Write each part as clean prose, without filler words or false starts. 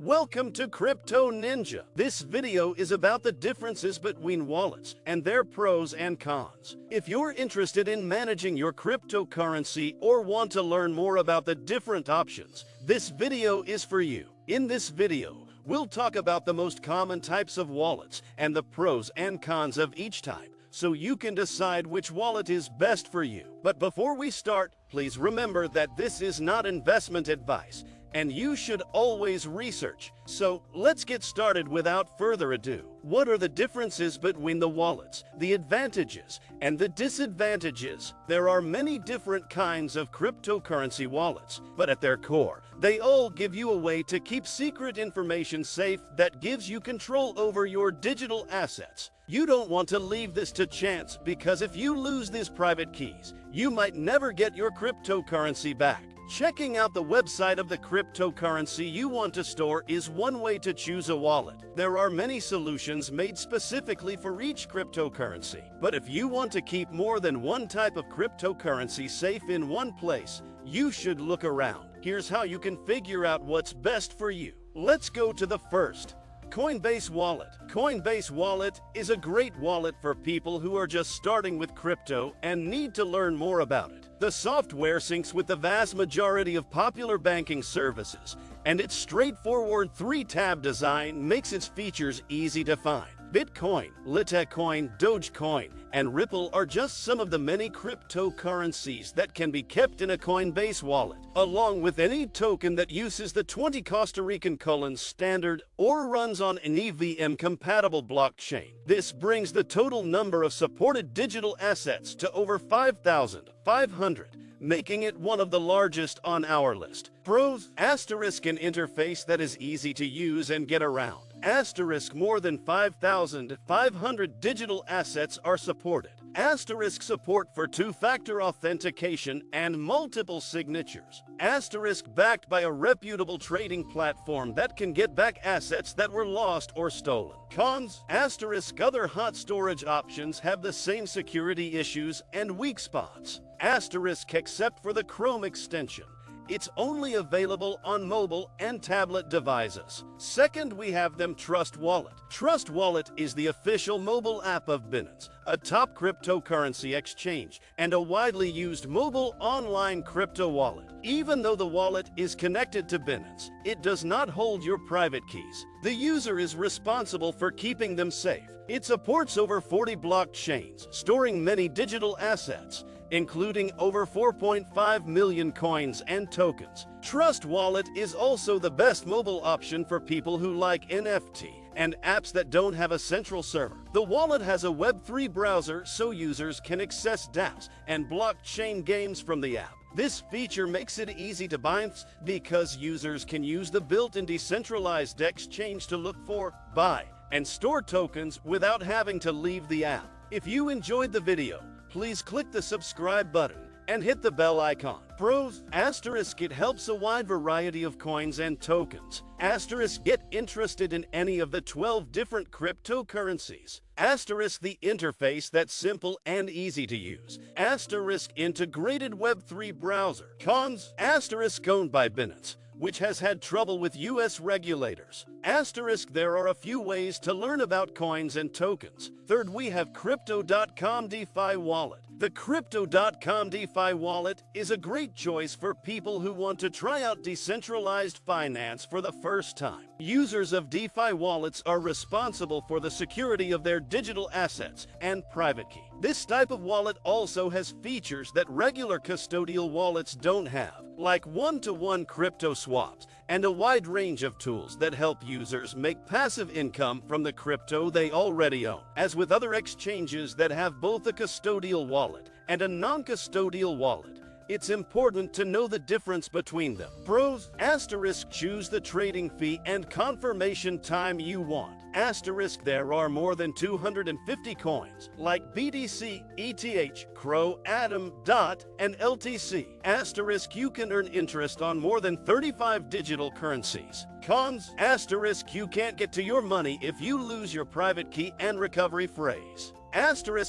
Welcome to Crypto Ninja. This video is about the differences between wallets and their pros and cons. If you're interested in managing your cryptocurrency or want to learn more about the different options, this video is for you. In this video, we'll talk about the most common types of wallets and the pros and cons of each type, so you can decide which wallet is best for you. But before we start, please remember that this is not investment advice, and you should always research. So let's get started without further ado. What are the differences between the wallets, the advantages, and the disadvantages? There are many different kinds of cryptocurrency wallets, but at their core, they all give you a way to keep secret information safe that gives you control over your digital assets. You don't want to leave this to chance, because if you lose these private keys, you might never get your cryptocurrency back. Checking out the website of the cryptocurrency you want to store is one way to choose a wallet. There are many solutions made specifically for each cryptocurrency, but if you want to keep more than one type of cryptocurrency safe in one place, you should look around. Here's how you can figure out what's best for you. Let's go to the first. Coinbase Wallet. Coinbase Wallet is a great wallet for people who are just starting with crypto and need to learn more about it. The software syncs with the vast majority of popular banking services, and its straightforward 3-tab design makes its features easy to find. Bitcoin, Litecoin, Dogecoin, and Ripple are just some of the many cryptocurrencies that can be kept in a Coinbase wallet, along with any token that uses the 20 Costa Rican colons standard or runs on an EVM-compatible blockchain. This brings the total number of supported digital assets to over 5,500. Making it one of the largest on our list. Pros: asterisk an interface that is easy to use and get around. Asterisk more than 5,500 digital assets are supported. Asterisk support for two-factor authentication and multiple signatures. Asterisk backed by a reputable trading platform that can get back assets that were lost or stolen. Cons: asterisk other hot storage options have the same security issues and weak spots. Asterisk except for the Chrome extension. It's only available on mobile and tablet devices. Second, we have them Trust Wallet. Trust Wallet is the official mobile app of Binance, a top cryptocurrency exchange, and a widely used mobile online crypto wallet. Even though the wallet is connected to Binance, it does not hold your private keys. The user is responsible for keeping them safe. It supports over 40 blockchains, storing many digital assets, including over 4.5 million coins and tokens. Trust Wallet is also the best mobile option for people who like NFT and apps that don't have a central server. The wallet has a Web3 browser so users can access dApps and blockchain games from the app. This feature makes it easy to bind because users can use the built-in decentralized exchange to look for, buy, and store tokens without having to leave the app. If you enjoyed the video, please click the subscribe button and hit the bell icon. Pros: asterisk it helps a wide variety of coins and tokens. Asterisk get interested in any of the 12 different cryptocurrencies. Asterisk the interface that's simple and easy to use. Asterisk integrated Web3 browser. Cons: asterisk owned by Binance, which has had trouble with US regulators. Asterisk there are a few ways to learn about coins and tokens. Third, we have Crypto.com DeFi Wallet. The Crypto.com DeFi Wallet is a great choice for people who want to try out decentralized finance for the first time. Users of DeFi wallets are responsible for the security of their digital assets and private key. This type of wallet also has features that regular custodial wallets don't have, like one-to-one crypto swaps and a wide range of tools that help users make passive income from the crypto they already own. As with other exchanges that have both a custodial wallet and a non-custodial wallet, it's important to know the difference between them. Pros: asterisk choose the trading fee and confirmation time you want. Asterisk there are more than 250 coins like BTC, ETH, CRO, Atom, DOT, and LTC. Asterisk you can earn interest on more than 35 digital currencies. Cons: asterisk you can't get to your money if you lose your private key and recovery phrase.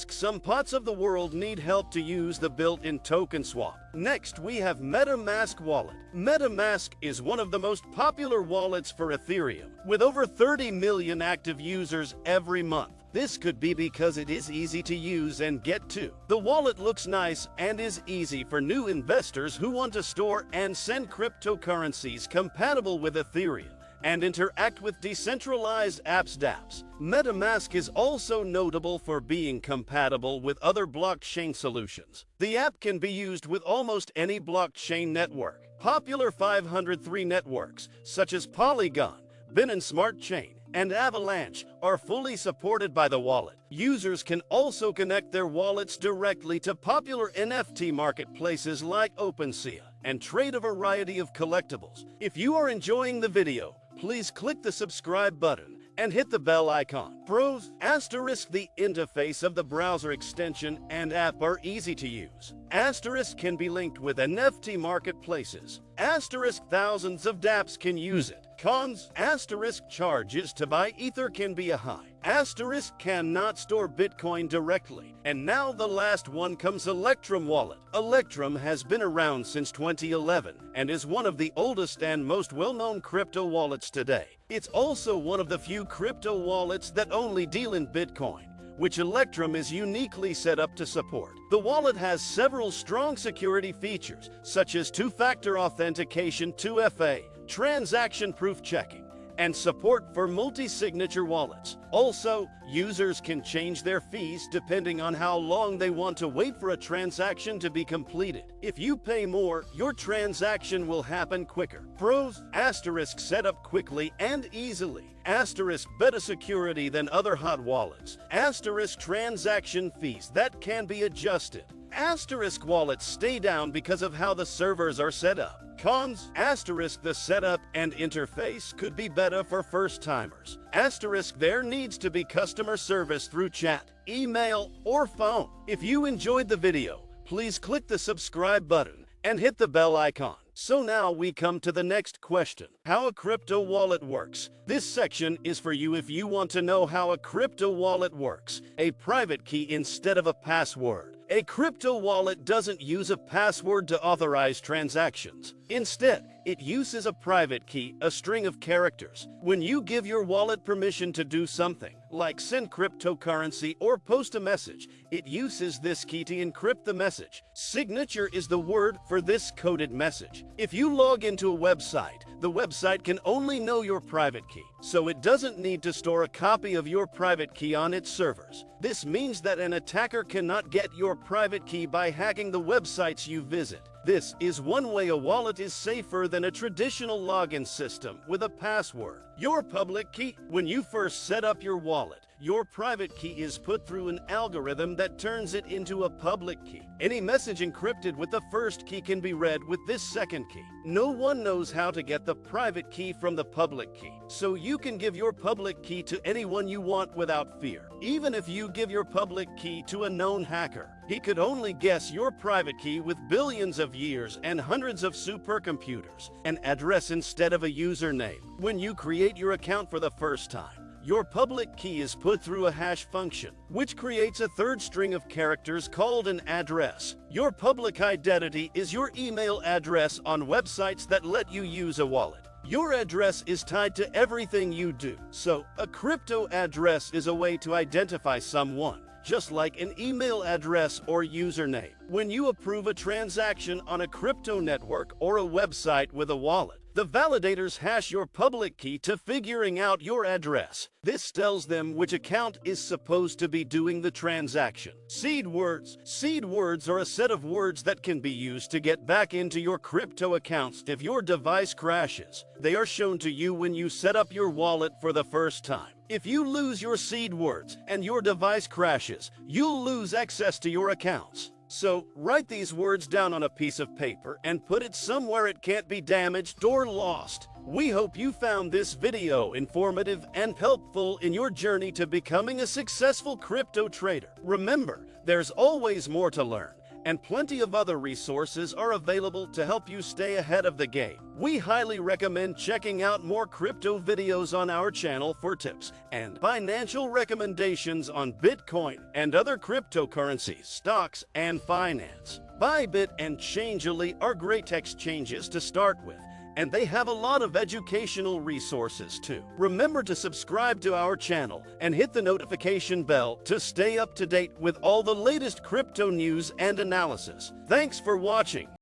Some parts of the world need help to use the built-in token swap. Next, we have MetaMask Wallet. MetaMask is one of the most popular wallets for Ethereum, with over 30 million active users every month. This could be because it is easy to use and get to. The wallet looks nice and is easy for new investors who want to store and send cryptocurrencies compatible with Ethereum and interact with decentralized apps dApps. MetaMask is also notable for being compatible with other blockchain solutions. The app can be used with almost any blockchain network. Popular 503 networks, such as Polygon, Binance Smart Chain, and Avalanche, are fully supported by the wallet. Users can also connect their wallets directly to popular NFT marketplaces like OpenSea and trade a variety of collectibles. If you are enjoying the video, please click the subscribe button and hit the bell icon. Pros: the interface of the browser extension and app are easy to use. Can be linked with NFT marketplaces. Thousands of dApps can use it. Cons: charges to buy Ether can be a high. Cannot store Bitcoin directly. And now the last one comes Electrum Wallet. Electrum has been around since 2011 and is one of the oldest and most well-known crypto wallets today. It's also one of the few crypto wallets that only deal in Bitcoin, which Electrum is uniquely set up to support. The wallet has several strong security features, such as two-factor authentication, 2FA, transaction-proof checking, and support for multi-signature wallets. Also, users can change their fees depending on how long they want to wait for a transaction to be completed. If you pay more, your transaction will happen quicker. Pros: set up quickly and easily. Better security than other hot wallets. Transaction fees that can be adjusted. Wallets stay down because of how the servers are set up. Cons: the setup and interface could be better for first-timers. There needs to be customer service through chat, email, or phone. If you enjoyed the video, please click the subscribe button and hit the bell icon. So now we come to the next question: how a crypto wallet works. This section is for you if you want to know how a crypto wallet works. A private key instead of a password. A crypto wallet doesn't use a password to authorize transactions. Instead, it uses a private key, a string of characters. When you give your wallet permission to do something, like send cryptocurrency or post a message, it uses this key to encrypt the message. Signature is the word for this coded message. If you log into a website, the website can only know your private key, so it doesn't need to store a copy of your private key on its servers. This means that an attacker cannot get your private key by hacking the websites you visit. This is one way a wallet is safer than a traditional login system with a password. Your public key. When you first set up your wallet, your private key is put through an algorithm that turns it into a public key. Any message encrypted with the first key can be read with this second key. No one knows how to get the private key from the public key, so you can give your public key to anyone you want without fear. Even if you give your public key to a known hacker, he could only guess your private key with billions of years and hundreds of supercomputers, an address instead of a username. When you create your account for the first time, your public key is put through a hash function, which creates a third string of characters called an address. Your public identity is your email address on websites that let you use a wallet. Your address is tied to everything you do, so a crypto address is a way to identify someone, just like an email address or username. When you approve a transaction on a crypto network or a website with a wallet, the validators hash your public key to figuring out your address. This tells them which account is supposed to be doing the transaction. Seed words. Seed words are a set of words that can be used to get back into your crypto accounts if your device crashes. They are shown to you when you set up your wallet for the first time. If you lose your seed words and your device crashes, you'll lose access to your accounts. So, write these words down on a piece of paper and put it somewhere it can't be damaged or lost. We hope you found this video informative and helpful in your journey to becoming a successful crypto trader. Remember, there's always more to learn, and plenty of other resources are available to help you stay ahead of the game. We highly recommend checking out more crypto videos on our channel for tips and financial recommendations on Bitcoin and other cryptocurrencies, stocks, and finance. Bybit and Changelly are great exchanges to start with, and they have a lot of educational resources too. Remember to subscribe to our channel and hit the notification bell to stay up to date with all the latest crypto news and analysis. Thanks for watching.